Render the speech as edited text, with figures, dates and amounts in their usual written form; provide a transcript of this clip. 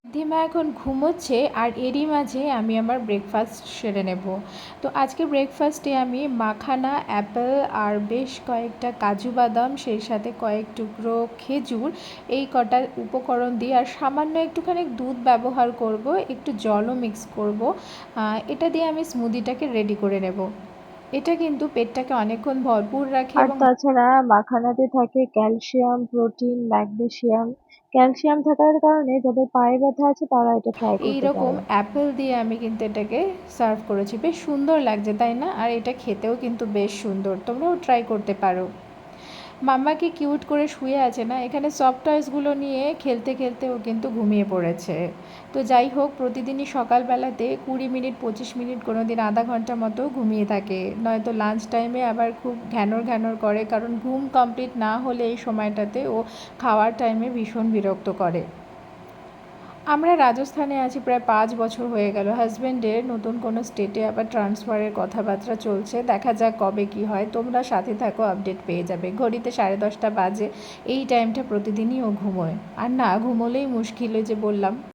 ধিমা এখন ঘুমোচ্ছে আর এরই মাঝে আমি আমার ব্রেকফাস্ট সেরে নেব। তো আজকে ব্রেকফাস্টে আমি মাখানা অ্যাপেল আর বেশ কয়েকটা কাজু বাদাম, সেই সাথে কয়েক টুকরো খেজুর, এই কটা উপকরণ দিয়ে আর সামান্য একটুখানি দুধ ব্যবহার করব, একটু জলও মিক্স করব। এটা দিয়ে আমি স্মুদিটাকে রেডি করে নেব। এটা কিন্তু পেটটাকে অনেকক্ষণ ভরপুর রাখে আর এবং তাছাড়া মাখানাতে থাকে ক্যালসিয়াম, প্রোটিন, ম্যাগনেসিয়াম। ক্যালসিয়াম থাকার কারণে যাদের পায়ে ব্যথা আছে তারা এটা ট্রাই এই করতে রকম পারে। অ্যাপেল দিয়ে আমি কিন্তু এটাকে সার্ভ করেছি। বেশ সুন্দর লাগছে, তাই না? আর এটা খেতেও কিন্তু বেশ সুন্দর, তোমরাও ট্রাই করতে পারো। মাম্মা কি কিউট করে শুয়ে আছে না, এখানে সফট টয়েসগুলো নিয়ে খেলতে খেলতে ও কিন্তু ঘুমিয়ে পড়েছে। তো যাই হোক, প্রতিদিনই সকালবেলাতে 20 মিনিট 25 মিনিট, কোনো দিন আধা ঘন্টা মতো ঘুমিয়ে থাকে, নয়তো লাঞ্চ টাইমে আবার খুব ঘ্যানর ঘ্যানর করে, কারণ ঘুম কমপ্লিট না হলে এই সময়টাতে ও খাওয়ার টাইমে ভীষণ বিরক্ত করে। আমরা রাজস্থানে আছি প্রায় 5 বছর হয়ে গেল। হাজব্যান্ডের নতুন কোনো স্টেটে আবার ট্রান্সফারের কথাবার্তা চলছে, দেখা যাক কবে কি হয়। তোমরা সাথে থাকো, আপডেট পেয়ে যাবে। ঘড়িতে 10:30 বাজে, এই টাইমটা প্রতিদিনই ও ঘুমোয়। আর না ঘুমোলেই মুশকিল, ওই যে বললাম।